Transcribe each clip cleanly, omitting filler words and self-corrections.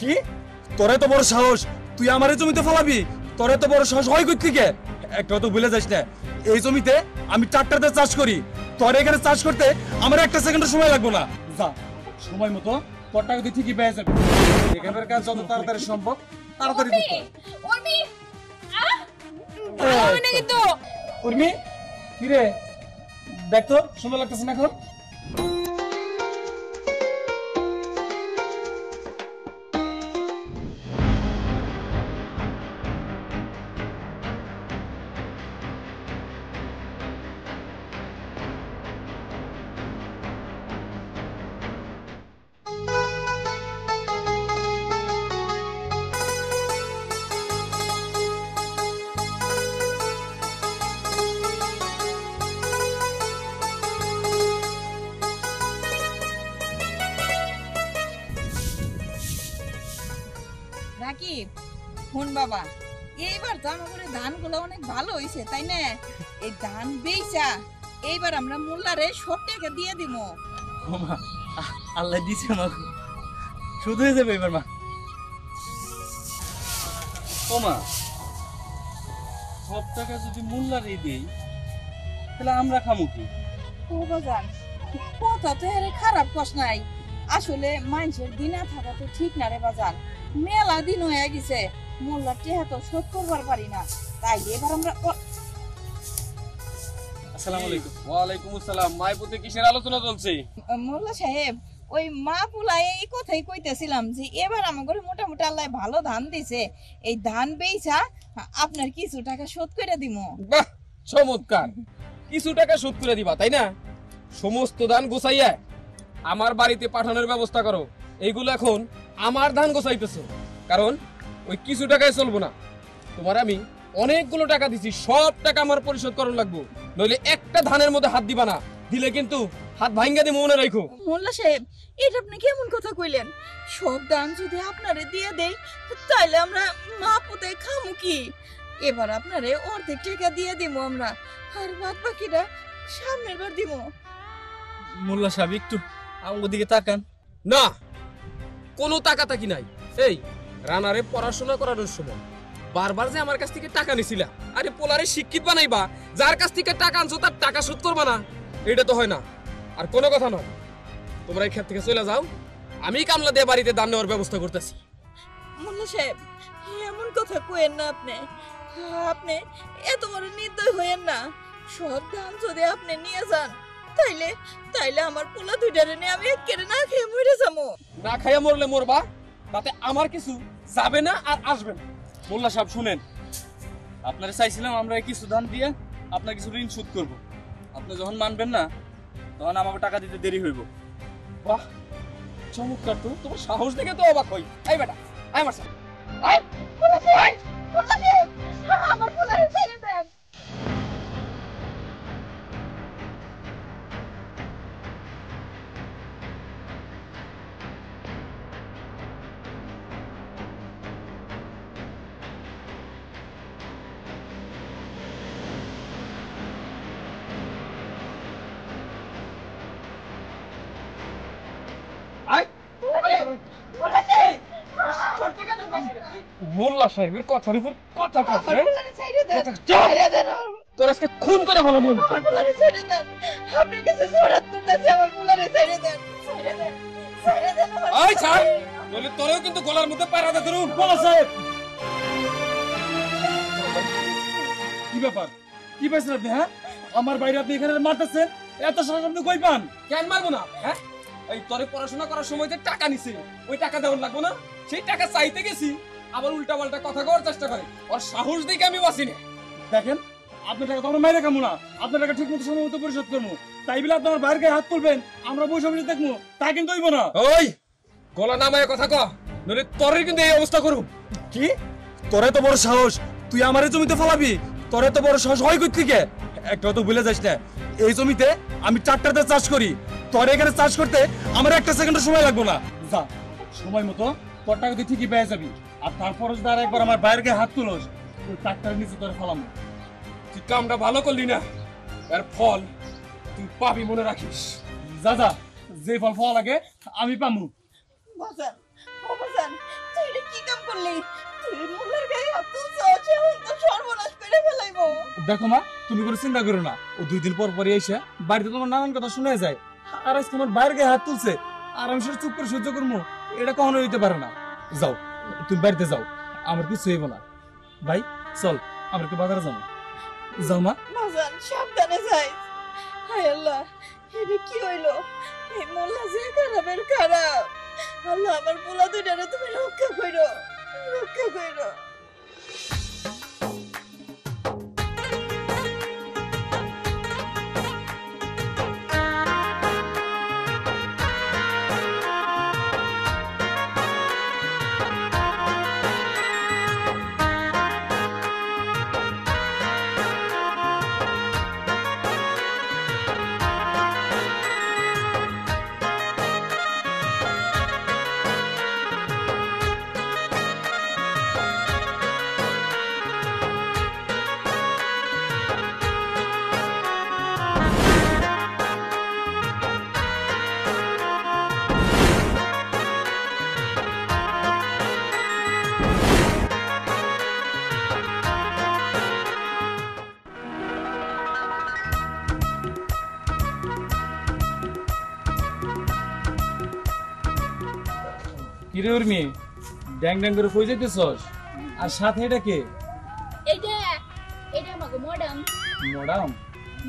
কি তোরে তো বড় সাহস, তুই আমারে জমিতে ফালাবি? তোরে তো বড় সাহস হয় কই থেকে? একটা তো ভুলে যাস না, এই জমিতে আমি ট্রাক্টরতে চাষ করি। তোর এখানে চাষ করতে আমার একটা সেকেন্ডের সময় লাগবে না। যা সময় মতো তোর টাকা তুই ঠিকই পেয়ে যাবি। এখানের কাজ যত তাড়াতাড়ি সম্ভব তাড়াতাড়ি দিতে। উর্মি কি রে, দেখ তো সুন্দর লাগতেছে না এখন? রাকিব ফোন বাবা, এইবার তো আমাদের ধানগুলো অনেক ভালো হয়েছে তাই না? এই ধান বেচা এইবার আমরা মোল্লারে সব টাকা দিয়ে দিব। মা আল্লাহ দিছে মা, শুধু হয়ে যাবে এবার মা। ও মা, সব টাকা যদি মোল্লারই দেই তাহলে আমরা খামু কি? ও বাজান, কথা তো আরে খারাপ কস নাই, আসলে মানুষের দিনা থাকা তো ঠিক না রে বাজান। মেলা দিন হয়ে গেছে মোল্লার টেহা তো শোধ করবার পারি না, তাই এবার আমরা। আসসালামু আলাইকুম। ওয়ালাইকুম আসসালাম। মাইপুতে কিসের আলোচনা চলছে? মোল্লা সাহেব, ওই মা পুলাই এই কথাই কইতেছিলাম যে এবার আমাদের মোটামুটি আল্লাহ ভালো ধান দিছে, এই ধান বেচা আপনার কিছু টাকা শোধ করে দিমু। বাহ, চমৎকার! কিছু টাকা শোধ করে দিবা তাই না? সমস্ত ধান গোছাইয়া আমার বাড়িতে পাঠানোর ব্যবস্থা করো। এইগুলো এখন আমার ধান গোছাইতেছে, কারণ ওই কিছু টাকায় চলবো না। তোমার আমি অনেকগুলো টাকা দিছি, সব টাকা আমার পরিশোধ করার লাগবো, নইলে একটা ধানের মধ্যে হাত দিবা না, দিলে কিন্তু হাত ভাঙ্গা দিয়ে মনে রাখো। মোল্লা সাহেব, এটা আপনি কেমন কথা কইলেন? সব ধান যদি আপনারে দিয়ে দেই তাইলে আমরা মা পুতে খামু কি? এবার আপনারে অর্ধেক টাকা দিয়ে দিব আমরা, আর বাদ বাকিটা সামনের বার দিব। মোল্লা সাহেব একটু আমার দিকে তাকান। না, কোনো তাকাতাকি নাই। এই রানারে পড়াশোনা করানোর সময় বারবার যে আমার কাছ থেকে টাকা নিছিলা, আরে পোলারে শিক্ষিত বানাইবা, যার কাছ থেকে টাকা আনছো তার টাকা শোধ করবা না, এটা তো হয় না। আর কোনো কথা নয়, তোমরা এই ক্ষেত থেকে চলে যাও, আমি কামলা দিয়ে বাড়িতে দান নেওয়ার ব্যবস্থা করতেছি। মোল্লা সাহেব, এমন কথা কইেন না আপনি, আপনি এত বড় নির্দয় হইেন না। সব ধান যদি আপনি নিয়ে যান তাইলে তাইলে আমার পোলা দুইটারে নিয়ে আমি একেবারে না খেয়ে মরে যাবো। না খাইয়া মরলে মরবা, তাতে আমার কিছু যাবে না আর আসবে না। মোল্লা সাহেব শুনেন, আপনারা চাইছিলাম আমরা কিছু ধান দিয়ে আপনার কিছু ঋণ শোধ করব। আপনি যখন মানবেন না তখন আমাকে টাকা দিতে দেরি হইব। বাহ, চমৎকার! তো তোমার সাহস দেখে তো অবাক হই। এই বেটা, আয় আমার সাথে আয়। আমার পোলারে ছেড়ে দেন। মোল্লা সাহেবের কথার উপর কথা কথা তোর আজকে খুন করে ভালো মন। তোরেও কিন্তু গলার মধ্যে পায়রা ধরুন। মোল্লা সাহেব কি ব্যাপার, কি পাইছেন আপনি? হ্যাঁ, আমার বাইরে আপনি এখানে মারতেছেন, এত সাহস আপনি কই পান? কেন মারবো না? হ্যাঁ, এই তোরে পড়াশোনা করার সময় যে টাকা নিছে ওই টাকা দেওয়ার লাগবো না? সেই টাকা চাইতে গেছি, আবার উল্টা পাল্টা কথা কওয়ার চেষ্টা করে, ওর সাহস দেখে আমি বাঁচি না। দেখেন, আপনার টাকা তো আমরা মাইরে খামু না, আপনার টাকা ঠিক মতো সময় মতো পরিশোধ করবো। তাই বলে আপনার বাইরের গায়ে হাত তুলবেন, আমরা বসে বসে দেখবো, তা কিন্তু হইব না। ওই গলা নামায় কথা ক, নইলে তোর কিন্তু এই অবস্থা করুম। কি তোরে তো বড় সাহস, তুই আমারে জমিতে ফালাবি? তোরে তো বড় সাহস হয় কই থেকে? একটা তো ভুলে যাস না, এই জমিতে আমি ট্রাক্টরতে চাষ করি। তোর এখানে চাষ করতে আমার একটা সেকেন্ডের সময় লাগবে না। যা সময় মতো তোর টাকা তুই ঠিকই পেয়ে যাবি। আর তারপর যদি আর একবার আমার বাইরের গায়ে হাত তুলোস, তুই ট্রাক্টরের নিচে তোরে ফালামো। তুই কামটা ভালো করলি না, এর ফল তুই পাবি, মনে রাখিস। যা যা, যে ফল পাওয়া লাগে আমি পামু। বাজান, ও বাজান, করলি তুই মোল্লার গায়ে হাত তুলছস এখন তো সর্বনাশ করে ফেলাইবো দেখো মা, তুমি কোনো চিন্তা করো না। ও 2 দিন পর পরই এসে বাড়িতে তোমার নানান কথা শুনে যায়। আর আজকে আমার বাইরে গায়ে হাত তুলছে, আর আমি সেটা চুপ করে সহ্য করবো? এটা কখনো হইতে পারে না। যাও, তুমি বাড়িতে যাও, আমার কিছু হইব না। ভাই চল, আমরা একটু বাজারে যাবো। যাও মা। বাজান সাবধানে যাই। হায় আল্লাহ, এটা কি হইলো? এই মোল্লা যে খারাপের খারাপ। আল্লাহ আমার পোলা দুইটারে তুমি রক্ষা কইরো, রক্ষা কইরো। কিরে উর্মি, ড্যাং ড্যাং করে কই যাইতেছস? আর সাথে এটা কে? এটা এটা আমাকে ম্যাডাম ম্যাডাম?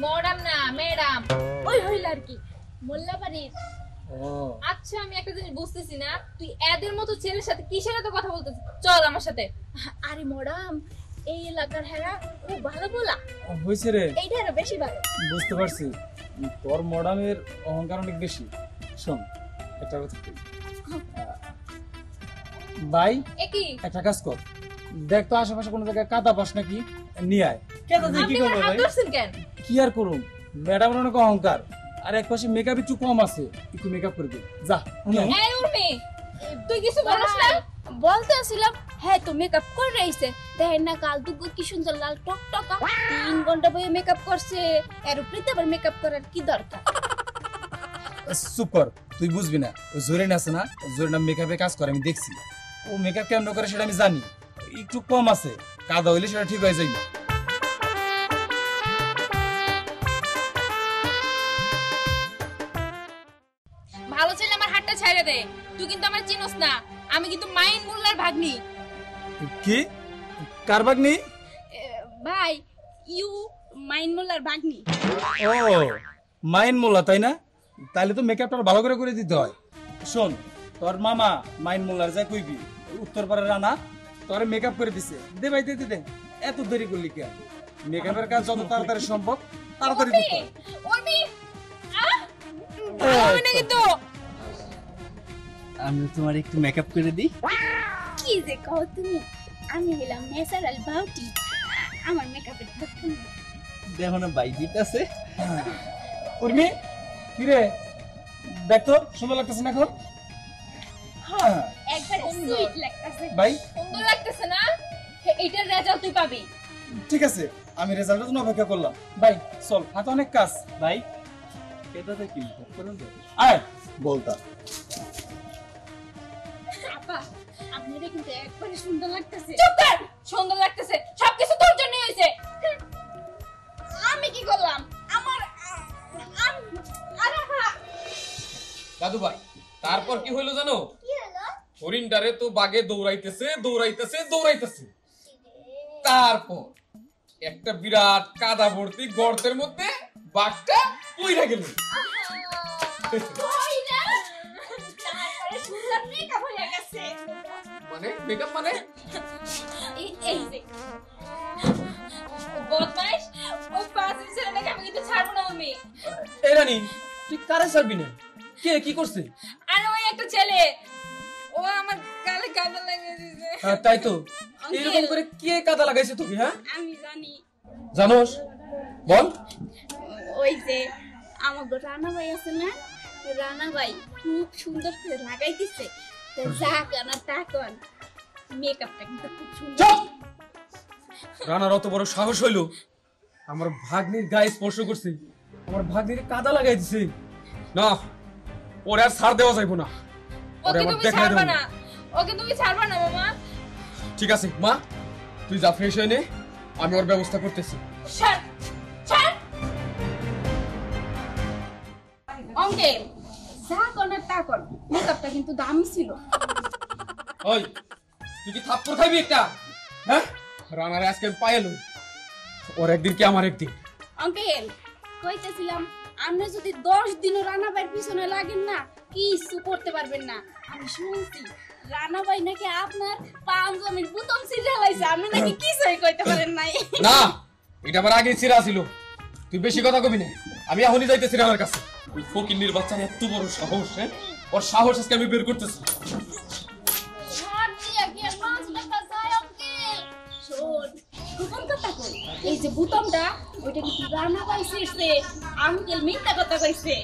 ম্যাডাম না ম্যাডাম, ওই হইল আর কি মোল্লা বাড়ির। ও আচ্ছা আমি একটা জিনিস বুঝতেছি না, তুই এদের মতো ছেলের সাথে কিসের এত কথা বলতেছিস? চল আমার সাথে। আরে ম্যাডাম, এই এলাকার হেরা খুব ভালো বলা, হইছে রে, এইটা আরো বেশি ভালো। বুঝতে পারছি। তোর ম্যাডামের অহংকার অনেক বেশি। শোন, একটা কথা কই। ভাই একই একটা কাজ কর, দেখ তো আশেপাশে কোনো জায়গায় কাদা পাস নাকি, নিয়ে আয়। কেদা দিয়ে কি আপনি করবো আমার হাত ভাই? ধরছেন কেন? কি আর করুম, ম্যাডামের অনেক অহংকার, আর এক পাশে মেকআপ একটু কম আছে, একটু মেকআপ করে দিই। যা নিয়ে আয়। এই উর্মি, তুই কিছু বলিস না? বলতে আসছিলাম, হ্যাঁ তো মেকআপ করে রইছে, দেখেন না কাল দুগো কি সুন্দর লাল টকটকা 3 ঘন্টা বয়ে মেকআপ করছে, এর উপরে তো আবার মেকআপ করার কি দরকার? চুপ কর, তুই বুঝবি না। ওই জোরেন আছে না, জোরেন মেকআপে কাজ করে, আমি দেখছি। ও মেকআপ কেমন করে সেটা আমি জানি। একটু কম আছে, কাদা হইলে সেটা ঠিক হয়ে যাইবে। ভালো ছেলে আমার হাতটা ছেড়ে দে, তুই কিন্তু আমার চিনোস না, আমি কিন্তু মাইন মোল্লার ভাগ্নি। কি? কার বাগনি? ভাই ইউ মাইন মোল্লার ভাগ্নি। ও মাইন মোল্লা, তাই না? তাইলে তো মেকআপটা ভালো করে করে দিতে হয়। শোন, তোর মামা মাইন মোল্লার যাই কইবি, উত্তরপাড়ার রানা তোরে মেকআপ করে দিছে। দে ভাই, দে দে দে। এত দেরি করলি কেন? মেকআপের কাজ যত তাড়াতাড়ি সম্ভব তাড়াতাড়ি দিতে হয়। উর্মি, ভালো হবে না কিন্তু। আমি তোমার একটু মেকআপ করে দিই। কি যে কও তুমি, আমি হইলাম ন্যাচারাল বিউটি, আমার মেকআপের দরকার নেই। দেখো না বাইজিট আছে। উর্মি, কি রে? দেখ তো সুন্দর লাগতেছে না এখন? হ্যাঁ একবার সুইট লাগতাছে। ভাই সুন্দর লাগতেছে না? এইটার রেজাল্ট তুই পাবি। ঠিক আছে, আমি রেজাল্টের জন্য অপেক্ষা করলাম। ভাই চল, হাতে অনেক কাজ। ভাই এটাতে কি করুন তো? আয় বলতা। আপা আপনারে কিন্তু একবারে সুন্দর লাগতাছে। চুপ কর, সুন্দর লাগতেছে, সবকিছু তোর জন্য হয়েছে। আমি কি করলাম? আমার দাদু ভাই, তারপর কি হইলো জানো? কি হলো? হরিণটারে তো বাগে দৌড়াইতেছে দৌড়াইতেছে দৌড়াইতেছে, তারপর একটা বিরাট কাদা ভর্তি গর্তের মধ্যে বাঘটা পইরা গেল। কই না? তারপরে সুন্দর মেকআপ হয়ে গেছে। মানে মেকআপ মানে? এই যে বদমাইশ, ওই পাঁচের ছেলেটাকে আমি কিন্তু ছাড়বো না উর্মি। এই রানী, তুই কারে ছাড়বি না? কে কি করছে? আর ওই একটা ছেলে, ও আমার গালে কাদা লাগিয়ে দিয়েছে। হ্যাঁ তাই তো, এরকম করে কে কাদা লাগাইছে তোকে? হ্যাঁ আমি জানি, জানোস? বল। ওই যে আমার রানা ভাই আছে না, রানা ভাই খুব সুন্দর করে লাগাই দিছে, তো যা কানা তা কন, মেকআপটা কিন্তু খুব সুন্দর। চুপ! রানার অত বড় সাহস হইলো আমার ভাগ্নির গায়ে স্পর্শ করছে, আমার ভাগ্নির কাদা লাগাই দিছে। না, ওরে আর ছাড় দেওয়া যাইবো না। ওরে ওকে আবার তুমি দেখাই ছাড়বা দেবো না, ওকে তুমি ছাড়বা না মামা। ঠিক আছে মা, তুই যা ফ্রেশ হয়ে নে, আমি ওর ব্যবস্থা করতেছি। ছাড় ছাড় অঙ্কেল, যা করার তা কর, মেকআপটা কিন্তু দামি ছিল। ওই তুই কি থাপ্পড় খাবি একটা? হ্যাঁ, রানারে আজকে আমি পায়ে লই, ওর একদিন কি আমার একদিন। অঙ্কেল কইতেছিলাম, আপনি যদি 10 দিনও রানাবাইয়ের পিছনে লাগেন না, কিছু করতে পারবেন না। আমি শুনছি রানাবাই নাকি আপনার পাঞ্জাবির বুতাম ছিঁড়ে লাইছে, আপনি নাকি কিছুই কইতে পারেন নাই। না, এটা আমার আগেই ছিঁড়া ছিল। তুই বেশি কথা কবি না, আমি এখনই যাইতেছি রানার কাছে। ওই ফকিন্নির বাচ্চার এত বড় সাহস, হ্যাঁ, ওর সাহস আজকে আমি বের করতেছি। এই যে বুতামটা, ওইটা কিন্তু রানাবাই ছিঁড়ছে, আঙ্কেল মিথ্যা কথা কইছে।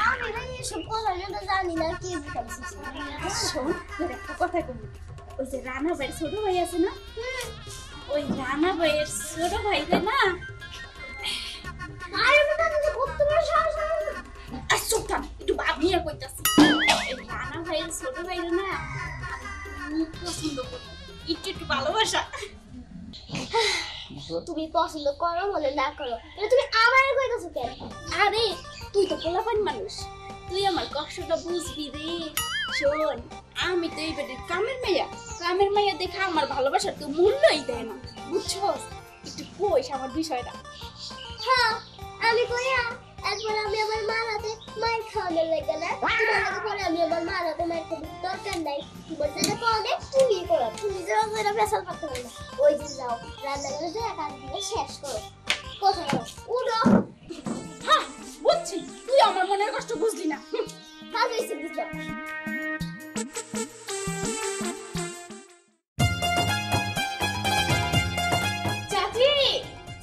আমি না এসব কথা জানি না কি শোন, তোর একটা কথা কবি, ওই যে রানাবাইয়ের ছোট ভাই আছে না, ওই রানাবাইয়ের ছোট ভাইরে না, আরে বাবা তুমি কত বড় সাহস! চুপ থাক, একটু ভাবিয়া কইতাছি। এই রানাবাইয়ের ছোট ভাইরে না আমি পছন্দ করি, একটু একটু ভালোবাসা। তুমি পছন্দ করো বলে না করো, এটা তুমি আমার কইতাছো কেন? আরে তুই তো পোলাপান মানুষ, তুই আমার কষ্টটা বুঝবি রে। শোন, আমি তো এই বাড়ির কামের মাইয়া দেখে আমার ভালোবাসার তো মূল্যই দেয় না, বুঝছস? একটু কইস আমার বিষয়টা। হ্যাঁ, আমি কইয়া একবার আমি আমার মার হাতে মার খাওয়ানোর লাগে না, তোমার লাগে পরে আমি আমার মার হাতে মার খাওয়ানোর দরকার নাই। তোমার যেটা পাওনে তুমি করো, তুমি যেটা করে ফেসাল করতে পারো না। ওই দিন যাও রান্নাঘরে যে কাজ দিয়ে শেষ করো, কথা বলো উঠো। হ্যাঁ বুঝছি, তুই আমার মনের কষ্ট বুঝলি না। কাজ হয়েছে বুঝলাম। চাচি,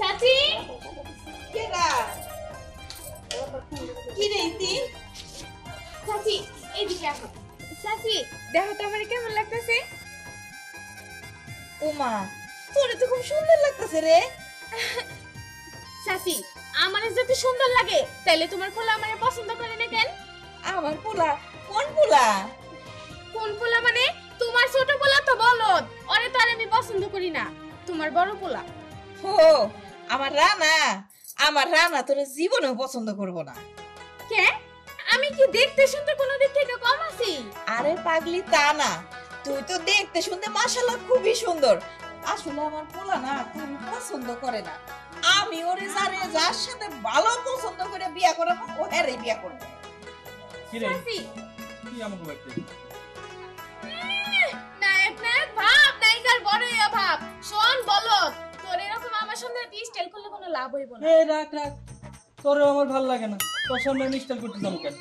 চাচি, কি রে ইতি? চাচি এইদিকে আসো। চাচি দেখো তো আমার কেমন লাগতেছে। ওমা, তোরে তো খুব সুন্দর লাগতেছে রে। চাচি আমার যদি সুন্দর লাগে তাহলে তোমার পোলা আমারে পছন্দ করে না কেন? আমার পোলা? কোন পোলা? কোন পোলা মানে? তোমার ছোট পোলা তো বলদ, ওরে তো আর আমি পছন্দ করি না, তোমার বড় পোলা। ও আমার রানা, আমার রানা তোরে জীবনেও পছন্দ করবো না। কে? আমি কি দেখতে শুনতে কোনো দিক থেকে কম আছি? আরে পাগলি, তা না, তুই তো দেখতে শুনতে মাশাআল্লাহ খুবই সুন্দর। আসলে আমার পোলা না তুমি পছন্দ করে না। আমি ওরে যার সাথে ভালো পছন্দ করে বিয়া করাবো, ও হেরে বিয়া করবো। কি রে চাচি কি আমাকে বাড়তে নায়ক নায়ক ভাব, নায়িকার বড়ই অভাব। শোন বলদ, তোর এরকম আমার সামনে স্টাইল করলে কোনো লাভ হইব না। এই রাখ রাখ, তোরে আমার ভালো লাগে না, তোর সামনে আমি স্টাইল করতে যাবো কেন?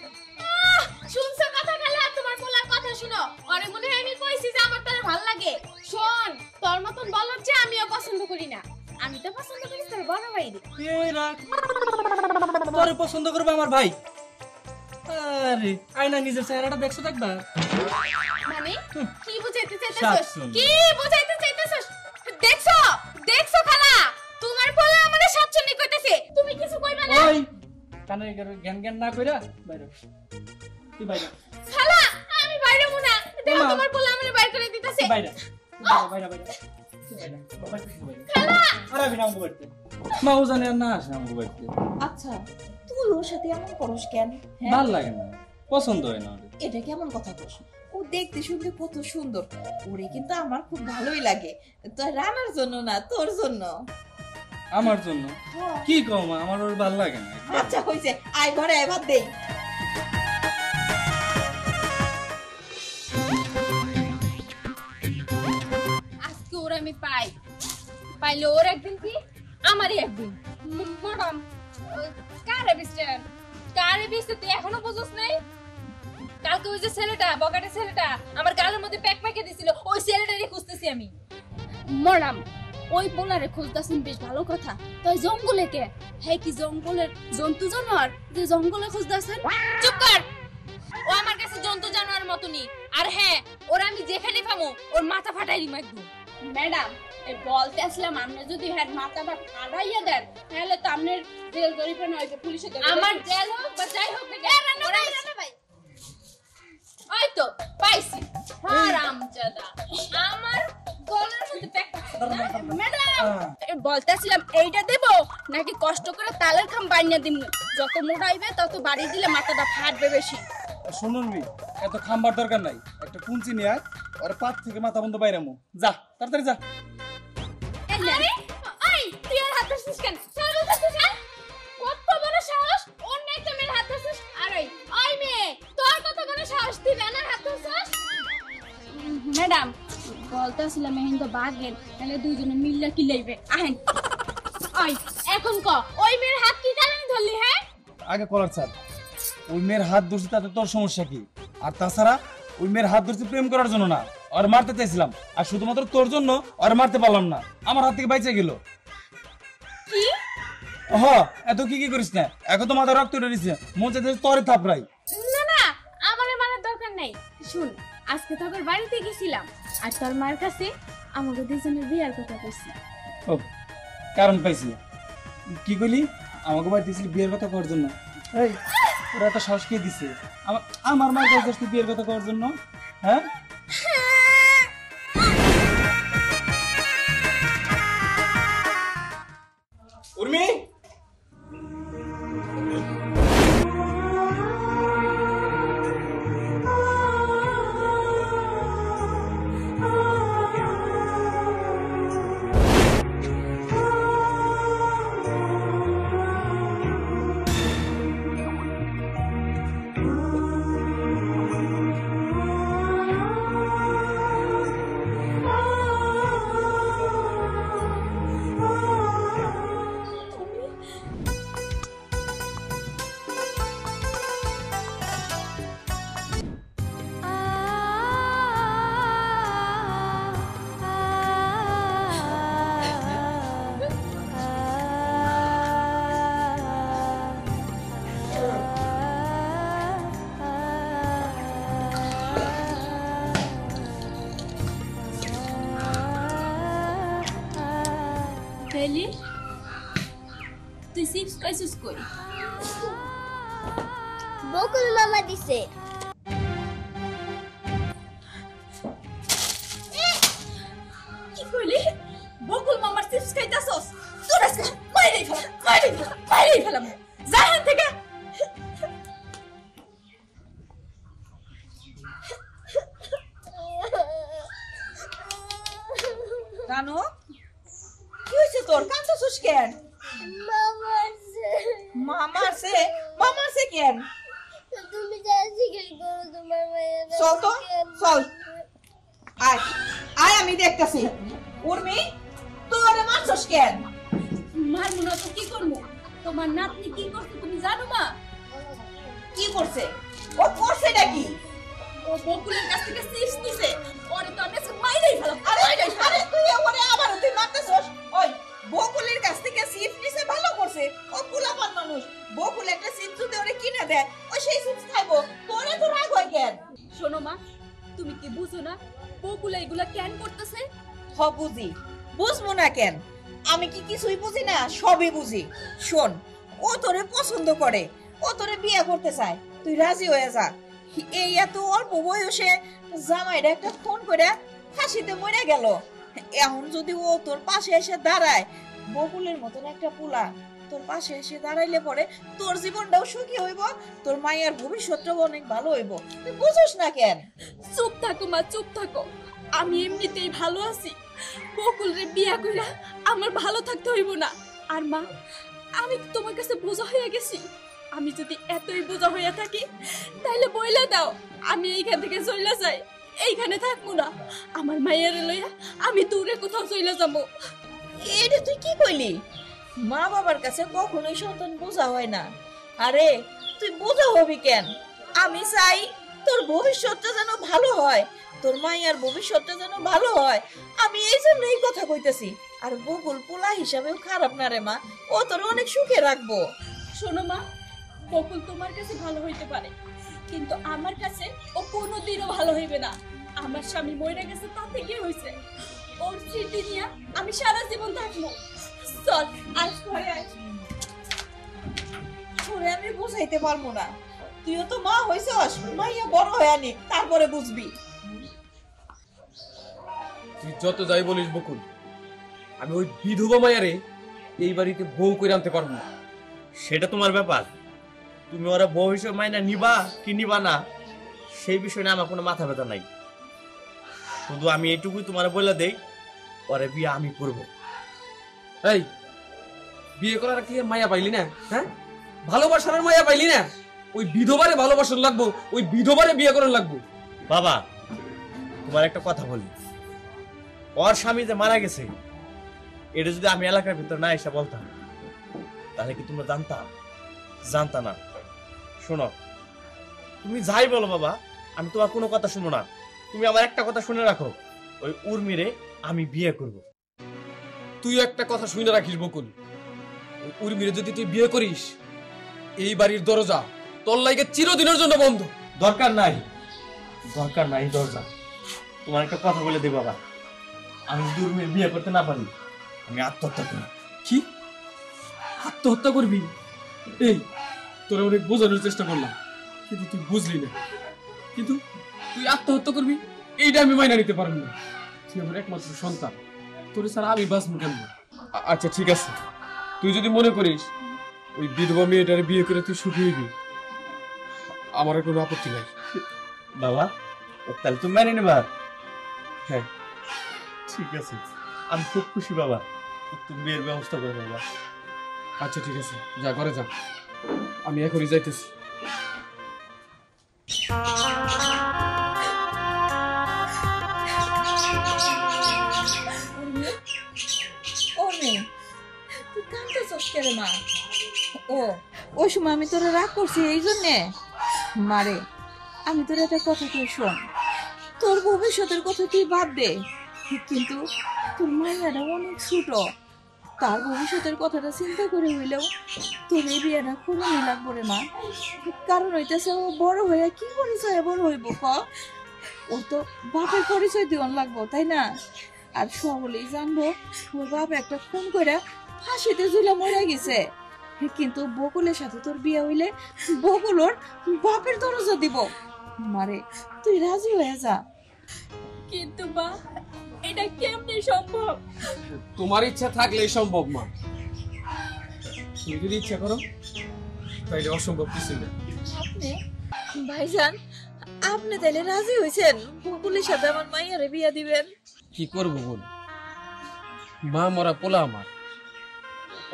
শুনছো কথা গেলে আর তোমার পোলার কথা শুনো, আরে মনে হয় আমি কইছি যে আমার তোর ভালো লাগে। শোন, তোর মতন বলদ যে আমিও পছন্দ করি না, আমি তো পছন্দ করি তোর বড় ভাই রে। এই রাখ, তোরে পছন্দ করবে আমার ভাই? আরে আয়না নিজের চেহারাটা দেখছো একবার? মানে কি বুঝাইতে চাইতেছস? শাকসুন। কি বুঝাইতে চাইতেছস? দেখছো দেখছো খালা, তোমার পোলা আমারে সাতচন্নি কইতেছে, তুমি কিছু কইবা না? ওই কানে জ্ঞান জ্ঞান না কইরা বাইরে তুই বাইরে খালা আমি বাইরে মুনা, দেখো ওমা। তোমার পোলা আমারে বাইরে করে দিতেছে। বাইরে বাইরে বাইরে খালা আরে আমি নাম করতে মাও জানে আর না আসে আমাকে বাড়িতে। আচ্ছা, তুই ওর সাথে এমন করস কেন? হ্যাঁ? ভাল লাগে না, পছন্দ হয় না ওর। এটা কেমন কথা কস? ও দেখতে শুনতে কত সুন্দর, ওরে কিন্তু আমার খুব ভালোই লাগে। তো রানার জন্য না, তোর জন্য। আমার জন্য কি কম, আমার ওর ভাল লাগে না। আচ্ছা হইছে, আয় ঘরে আয়, ভাত দেই। আজকে ওর আমি পাইলে ওর একদিন কি আমারই একদিন। ম্যাডাম কারে বিস্তার তুই এখনো বুঝোস নাই? কালকে ওই যে ছেলেটা, বগাটে ছেলেটা আমার গালের মধ্যে প্যাক প্যাকে দিছিল, ওই ছেলেটারই খুঁজতেছি আমি। ম্যাডাম ওই পোলারে খুঁজতেছেন বেশ ভালো কথা, তাই জঙ্গলে কে? হ্যাঁ কি জঙ্গলের জন্তু জানোয়ার যে জঙ্গলে খুঁজতেছেন? চুপ কর, ও আমার কাছে জন্তু জানোয়ার মতনই। আর হ্যাঁ, ওর আমি যেখানে পাবো ওর মাথা ফাটাই দিই একদম। ম্যাডাম এই বলতে আসলাম, আপনি যদি হ্যাঁ মাথাটা ফাটাইয়া দেন তাহলে তো আপনার জেল জরিপে নয়, পুলিশে আমার জেল হোক বা যাই হোক না কেন। ওই তো পাইছি হারামজাদা, আমার গলা সাথে প্যাক ম্যাডাম বলতেছিলাম এইটা দেব নাকি কষ্ট করে তালের খাম বানিয়ে দিমু যত মোটা হইবে তত বাড়ি দিলে মাথাটা ফাটবে বেশি শুনুন মি এত খাম্বার দরকার নাই একটা কুঞ্চি নিয়ে আয় আর পাত থেকে মাথা বন্ধ বাইরামু যা তাড়াতাড়ি যা আরে এই তুই আর হাত ধরছিস কেন সরল ধরছিস কেন কত বড় সাহস অন্য একটা মেয়ের হাত ধরছিস আরে ওই মেয়ে তোর কত বড় সাহস তুই নানার হাত ধরছিস ম্যাডাম বলতেছিলাম মেহিন তো বাগেন তাহলে দুইজনে মিললে কি লইবে আহেন ওই এখন ক ওই মেয়ের হাত কি কারণে ধরলি হ্যাঁ আগে কলার স্যার ওই মেয়ের হাত ধরছি তাতে তোর সমস্যা কি আর তাছাড়া ওই মেয়ের হাত ধরছি প্রেম করার জন্য না আর মারতে চাইছিলাম আর শুধুমাত্র তোর জন্য আর মারতে পারলাম না আমার হাত থেকে বাইচে গেল কি হ এত কি করিস না এখন তো মাথা রক্ত উঠে দিচ্ছে মন চাইছে তোরে থাপড়াই না না আমারে মারার দরকার নাই শুন আজকে তোর বাড়িতে গেছিলাম আর তোর মার কাছে আমাকে দুজনের বিয়ার কথা কইছি ও কারণ পাইছি কি কইলি আমাকে বাড়ি দিয়েছিলি বিয়ের কথা করার জন্য এই ওরা একটা সাহস কে দিছে আমার মায়ের কাছে আসলি বিয়ের কথা করার জন্য হ্যাঁ উর্মি Kelly, তুই চিপস খাইছিস কই? বকুল মামা দিছে। কি কইলি বকুল মামার চিপস খাইতাছস তোর আজকে মাইরেই ফেলাম যা এখান থেকে জানো কি হইছে তোর কাঁদছস কেন মামারছে কেন তুমি যা জিজ্ঞেস করো তোমার মায়ের চল তো চল আয় আয় আমি দেখতাছি উর্মি তোরে মারছস কেন মারমু না তো কি করবো? তোমার নাতনি কি করছে তুমি জানো মা? কি করছে ও করছে নাকি ও বকুলের কাছ থেকে চিপস নিছে ওরে তো আমি আজকে মাইরেই ফেলাম। আরে তুই ওরে আবার তুই মারতেছস ওই বকুলের কাছ থেকে চিপস নিছে ভালো করছে ও পোলাপান মানুষ বকুল একটা চিপস যদি ওরে কিনে দেয় ও সেই চিপস খাইবো তোরে তো রাগ হয় কেন শোনো মা, তুমি কি বুঝো না বকুল এইগুলা কেন করতেছে? হ বুঝি বুঝবো না কেন আমি কি কিছুই বুঝি না সবই বুঝি শোন ও তোরে পছন্দ করে ও তোরে বিয়ে করতে চায় তুই রাজি হয়ে যা এই এত অল্প বয়সে জামাইরা একটা ফোন করে ফাঁসিতে মরে গেল এখন যদি ও তোর পাশে এসে দাঁড়ায় বকুলের মতন একটা পোলা তোর পাশে এসে দাঁড়াইলে পরে তোর জীবনটাও সুখী হইব তোর মায়ের ভবিষ্যৎটাও অনেক ভালো হইব তুই বুঝোস না কেন চুপ থাকো মা, চুপ থাকো। আমি এমনিতেই ভালো আছি, বকুলরে বিয়া কইরা আমার ভালো থাকতে হইব না। আর মা, আমি তো তোমার কাছে বোঝা হয়ে গেছি। আমি যদি এতই বোঝা হয়ে থাকি তাইলে বইলা দাও আমি এইখান থেকে চলে যাই, এইখানে থাকবো না। আমার মায়ের লইয়া আমি দূরে কোথাও চলে যাবো। এটা তুই কি কইলি? মা বাবার কাছে কখনোই সন্তান বোঝা হয় না। আরে তুই বোঝা হবি কেন? আমি চাই তোর ভবিষ্যৎটা যেন ভালো হয়, তোর মায়ের ভবিষ্যৎটা যেন ভালো হয়। আমি এই জন্য এই কথা কইতেছি। আর বকুল পোলা হিসাবেও খারাপ না রে মা, ও তোর অনেক সুখে রাখবো। শোনো মা, বকুল তোমার কাছে ভালো হইতে পারে, কিন্তু আমার কাছে ও কোনোদিনও ভালো হইবে না। আমার স্বামী মরে গেছে, তাতে কি হয়েছে? ওর স্মৃতি নিয়ে আমি সারা জীবন থাকবো। চল আজ ঘরে আয়। তোরে আমি বুঝাইতে পারবো না, তুইও তো মা হইছস, মাইয়া বড় হয়ে আনি তারপরে বুঝবি। তুই যত যাই বলিস বকুল, আমি ওই বিধবা মায়ারে এই বাড়িতে বউ করে আনতে পারবো না। সেটা তোমার ব্যাপার, তুমি ওরা বউ হিসেবে মাইনা নিবা কি নিবা না সেই বিষয় নিয়ে আমার কোনো মাথা ব্যথা নাই। শুধু আমি এইটুকুই তোমার বলে দেই, ওরে বিয়ে আমি করবো। এই বিয়ে করার কি আর মায়া পাইলি না? হ্যাঁ, ভালোবাসার আর মায়া পাইলি না? ওই বিধবারে ভালোবাসার লাগবো, ওই বিধবারে বিয়ে করার লাগবো। বাবা, তোমার একটা কথা বলি, ওর স্বামী যে মারা গেছে এটা যদি আমি এলাকার ভিতর না এসে বলতাম তাহলে কি তোমরা জানতা না? শোনো, তুমি যাই বলো বাবা, আমি তোমার কোনো কথা শুনো না। তুমি আমার একটা কথা শুনে রাখো, ওই উর্মিরে আমি বিয়ে করব। তুই একটা কথা শুনে রাখিস বকুল, ওই উর্মিরে যদি তুই বিয়ে করিস, এই বাড়ির দরজা তোর লাইগে চিরদিনের জন্য বন্ধ। দরকার নাই দরজা। তোমার একটা কথা বলে দিই বাবা, আমি যদি উর্মির বিয়ে করতে না পারি আমি আত্মহত্যা করি। কি আত্মহত্যা করবি? এই তোরা অনেক বোঝানোর চেষ্টা করলাম, কিন্তু তুই বুঝলি না। কিন্তু তুই আত্মহত্যা করবি এইটা আমি মাইনা নিতে পারবো না। তুই আমার একমাত্র সন্তান, তোর ছাড়া আমি বাঁচবো কেমন? আচ্ছা ঠিক আছে, তুই যদি মনে করিস ওই বিধবা মেয়েটার বিয়ে করে তুই সুখী হইবি, আমার আর কোনো আপত্তি নাই। বাবা, তাহলে তুমি মেনে নেবা? হ্যাঁ ঠিক আছে, আমি খুব খুশি বাবা, তুমি বিয়ের ব্যবস্থা করে বাবা। আচ্ছা ঠিক আছে, যা ঘরে যা, আমি এখনই যাইতেছি। ও মেয়ে, তুই কাঁদতেছস কেন মা? ও ওই সময় আমি তোরা রাগ করছি এই জন্যে? মারে, আমি তোর একটা কথা তুই শোন, তোর ভবিষ্যতের কথা তুই বাদ দে, কিন্তু তোর মায়েরা অনেক ছোট, তার ভবিষ্যতের কথাটা চিন্তা করে হইলেও তোর এই বিয়েটা করুনই লাগবো রে মা। কারণ হইতেছে ও বড় হয়ে কি পরিচয় বড় হইব ক? ও তো বাপের পরিচয় দিওয়ান লাগবো, তাই না? আর সকলেই জানবো ওর বাপ একটা খুন করে ফাঁসিতে ঝুলে মরে গেছে, কিন্তু বকুলের সাথে তোর বিয়ে হইলে বকুল ওর বাপের দরজা দিব। মারে, তুই রাজি হয়ে যা। কিন্তু মা, এটা কেমনে সম্ভব? তোমার ইচ্ছা থাকলেই সম্ভব মা, তুমি যদি ইচ্ছা করো তাইলে অসম্ভব কিছু না। আপনি ভাইজান, আপনি তাইলে রাজি হয়েছেন বকুলের সাথে আমার মাইয়ারে বিয়ে দিবেন? কি করবো বল, মা মরা পোলা আমার,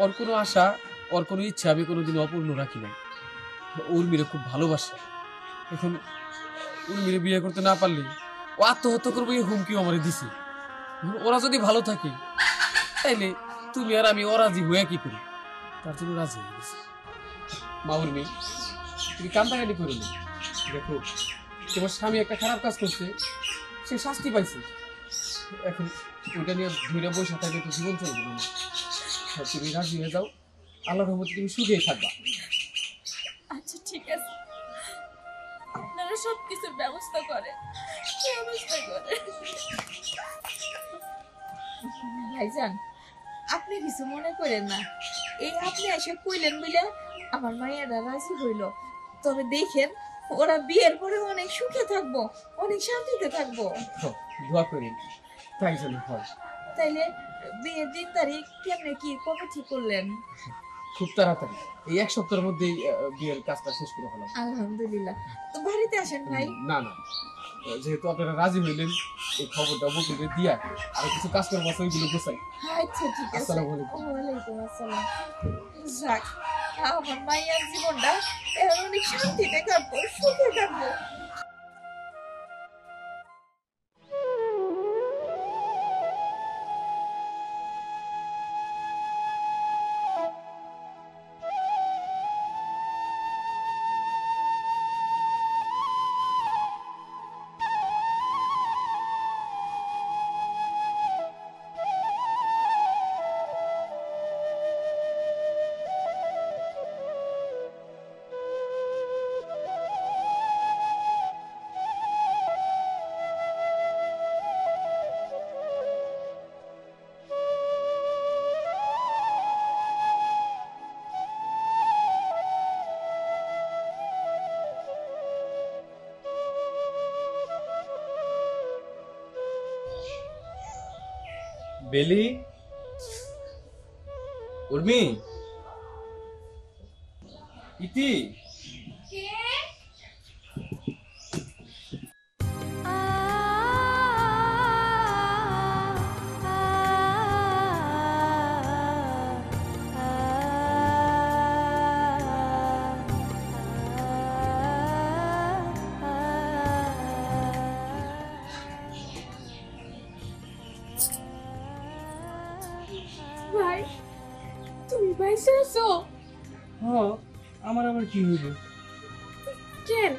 ওর কোনো আশা ওর কোনো ইচ্ছা আমি কোনোদিন অপূর্ণ রাখি নাই। উর্মিরে খুব ভালোবাসে, এখন উর্মিরে বিয়ে করতে না পারলে ও আত্মহত্যা করবো এই হুমকিও আমার দিছে। ওরা যদি ভালো থাকে তাইলে তুমি আর আমি অরাজি হয়ে কি করি, তার জন্য রাজি হয়ে গেছি। মা উর্মি, তুমি কান্দাকাটি করো না, দেখো তোমার স্বামী একটা খারাপ কাজ করছে, সে শাস্তি পাইছে, এখন ওইটা নিয়ে ধরে বসে থাকলে তো জীবন চলবে না। তুমি রাজি হয়ে যাও, আল্লাহর রহমতে তুমি সুখেই থাকবা। আচ্ছা ঠিক আছে, আপনারা সবকিছুর ব্যবস্থা করে। ভাইজান, আপনি কিছু মনে করেন না, এই আপনি এসে কইলেন বলে আমার মায়েরা রাজি হইল। তবে দেখেন ওরা বিয়ের পরে অনেক সুখে থাকবো, অনেক শান্তিতে থাকবো। দোয়া করি তাই জন্য হয়। তাইলে বিয়ের দিন তারিখ কেমনে কি কবে ঠিক করলেন? খুব তাড়াতাড়ি এই এক সপ্তাহের মধ্যেই বিয়ের কাজটা শেষ করে হলাম। আলহামদুলিল্লাহ। তো বাড়িতে আসেন ভাই। না না, যেহেতু আপনারা রাজি হইলেন এই খবরটা বকুলকে দিয়া আর কিছু কাজ করবো ওইগুলো গোছাই। আচ্ছা ঠিক আছে। আসসালামু আলাইকুম। ওয়ালাইকুম আসসালাম। যাক, আমার মায়ের জীবনটা এখন অনেক শান্তিতে কাটবো, সুখে কাটবো। বেলি, উর্মি, ইতি, ভাই তুমি বাইসে আছো? হ্যাঁ, আমার আবার কি হইব? কেন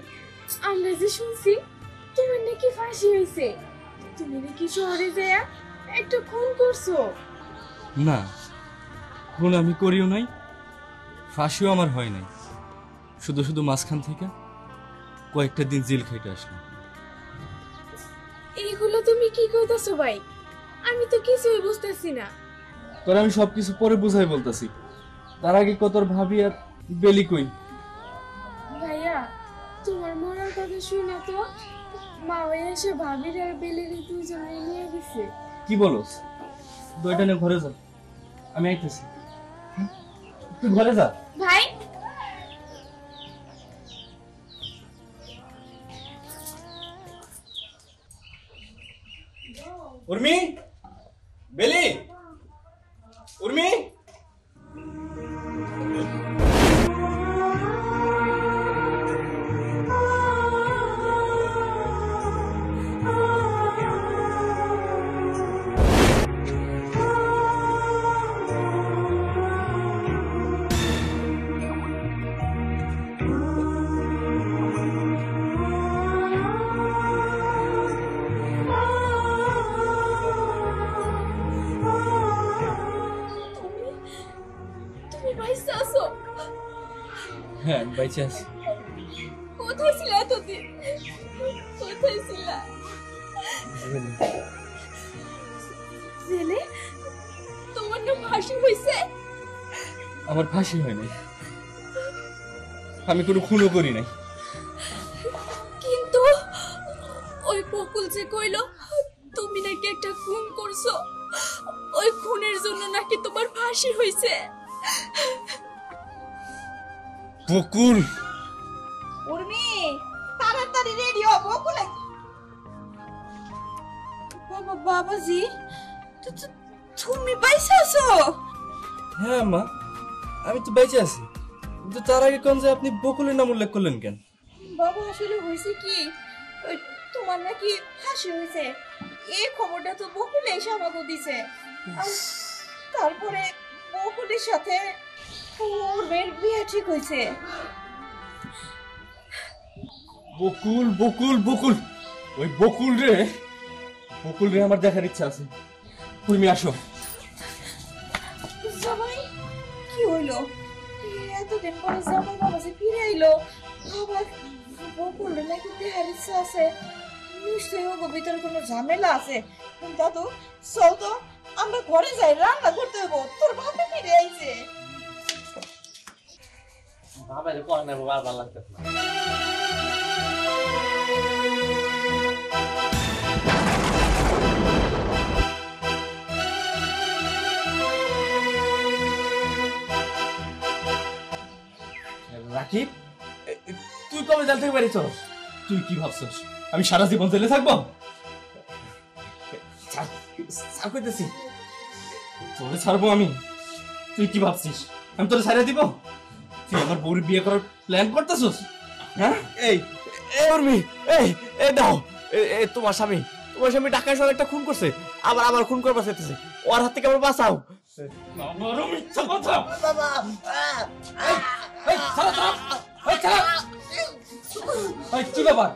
আমরা যে শুনছি তোমার নাকি ফাঁসি হয়েছে, তুমি নাকি শহরে যেয়া একটা খুন করছো। না, খুন আমি করিও নাই, ফাঁসিও আমার হয় নাই, শুধু শুধু মাঝখান থেকে কয়েকটা দিন জেল খেটে আসলাম। এইগুলো তুমি কি কইতাছো ভাই? আমি তো কিছুই বুঝতেছি না। তোর আমি সবকিছু পরে বুঝাই বলতেছি, তার আগে কতর ভাবি আর বেলি কই? ভাইয়া তোমার মরার কথা শুনে তো মা ওই এসে ভাবির আর বেলের দুজনে নিয়ে গেছে। কি বলস? দুইটা নিয়ে ঘরে যা, আমি আইতেছি। তুই ঘরে যা। ভাই উর্মি, বেলি, উর্মি, তুমি বাইসে আছো? হ্যাঁ বাইচে আছি। কোথায় ছিলে এতদিন? কোথায় ছিলা? জেলে? তোমার না ফাঁসি হয়েছে? আমার ফাঁসি হয় নাই, আমি কোনো খুনও করি নাই। কিন্তু ওই বকুল যে কইলো তুমি নাকি একটা খুন করছো, ওই খুনের জন্য নাকি তোমার ফাঁসি হয়েছে। বকুল, উর্মি, তাড়াতাড়ি রেডি হ, বকুল বাবা, বাবাজি তুমি বাইসে আছো? হ্যাঁ মা, আমি তো বেঁচে আছি, কিন্তু তার আগে কোন যে আপনি বকুলের নাম উল্লেখ করলেন কেন? বাবা আসলে হয়েছে কি, ওই তোমার নাকি ফাঁসি হয়েছে, এই খবরটা তো বকুলে এসে আমাকে দিছে। আর তারপরে বকুলের সাথে ওর মেয়ের বিয়ে ঠিক হয়েছে। বকুল, বকুল, বকুল, ওই বকুল রে আমার দেখার ইচ্ছা আছে। তুমি আসো। জামাই কি হইলো? এতদিন পরে জামাই বাবাজি ফিরে আইলো, বাবা বকুল নাকি দেখার ইচ্ছা আছে। নিশ্চয়ই ওগো ভিতরে কোনো ঝামেলা আছে। দাদু চল তো, আমরা ঘরে যাই, রান্না করতে হইব, তোর বাবা ফিরে আইছে। বাবার পর নেবো, বারবার লাগতেছে না। রাকিব, তুই কবে জেল থেকে বেরিয়েছ? তুই কি ভাবছস আমি সারা জীবন জেলে থাকবো? ছাড় কইতেছি, তোরে ছাড়বো আমি? তুই কি ভাবছিস আমি তোরে ছাড়া দিব? তুই আমার বউর বিয়ে করার প্ল্যান করতেছস? হ্যাঁ, এই উর্মি, এই দাও, তোমার স্বামী ঢাকায় শহরে একটা খুন করছে, আবার আমার খুন করবার চাইতেছে, ওর হাত থেকে আমার বাঁচাও। আমারও মিথ্যা কথা। বাবা, এই ছাড়া, ছাড়া, এই ছাড়া। এই কি ব্যাপার,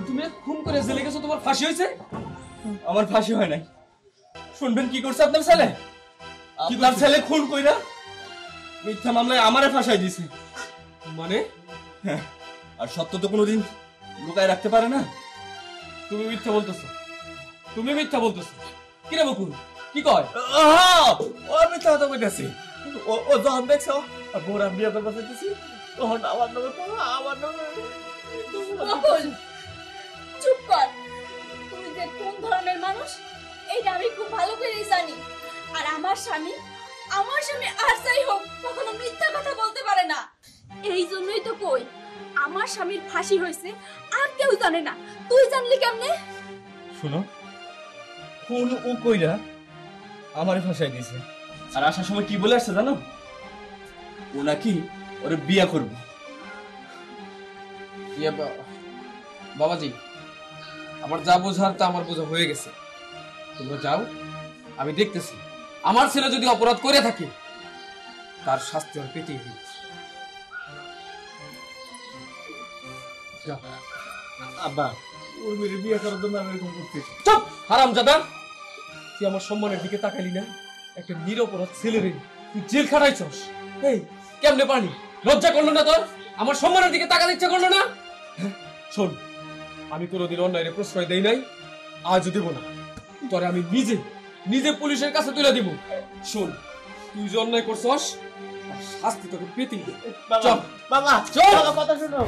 তুমি খুন করে জেলে গেছো, তোমার ফাঁসি হয়েছে? আমার ফাঁসি হয় নাই। শুনবেন কি করছে আপনার ছেলে? আপনার ছেলে খুন কইরা মিথ্যা মামলায় আমারে ফাঁসাই দিয়েছে। মানে হ্যাঁ, আর সত্য তো কোনোদিন লুকায় রাখতে পারে না। তুমি মিথ্যা বলতেছো, তুমি মিথ্যা বলতেছো। কি রে বকুল, কি কয়? ও মিথ্যা কথা কইতাছি। ও যখন দেখছো আর বউরা বিয়ে করবার চাইতেছি, তখন আমার নামে আমার নামে বকুল চুপ কর। তুমি যে কোন ধরনের মানুষ এইটা আমি খুব ভালো করেই জানি। আর আমার স্বামী আর যাই হোক কখনো মিথ্যা কথা বলতে পারে না। এই জন্যই তো কই আমার স্বামীর ফাঁসি হয়েছে আর কেউ জানে না। তুই জানলি কেমনে? শুনো, কোন ও কইরা আমারে ফাঁসাই দিয়েছে। আর আসার সময় কি বলে আসছে জানো? ও নাকি ওরে বিয়া করবে। বাবাজি, আমার যা বোঝার তা আমার বোঝা হয়ে গেছে। তোমরা যাও, আমি দেখতেছি। আমার ছেলে যদি অপরাধ করে থাকে তার শাস্তি আর পেতেই হবে। যাও। আব্বা, ওর মেয়ের বিয়ে করার জন্য আমি এরকম করতেছি। চুপ হারামজাদা! তুই আমার সম্মানের দিকে তাকাইলি না? একটা নিরপরাধ ছেলেরে তুই জেল খাটাইছস। এই কেমনে পারলি? লজ্জা করলো না তোর? আমার সম্মানের দিকে তাকাতে ইচ্ছা করলো না? শোন, আমি কোনোদিন অন্যায়ের প্রশ্রয় দেই নাই, আজও দেব না। তোরে আমি নিজে পুলিশের কাছে তুলে দিব। শোন, তুই যে অন্যায় করছস তার শাস্তি তোকে পেতেই হবে। বাবা, চল। বাবা, চল। বাবা, কথা শুনো।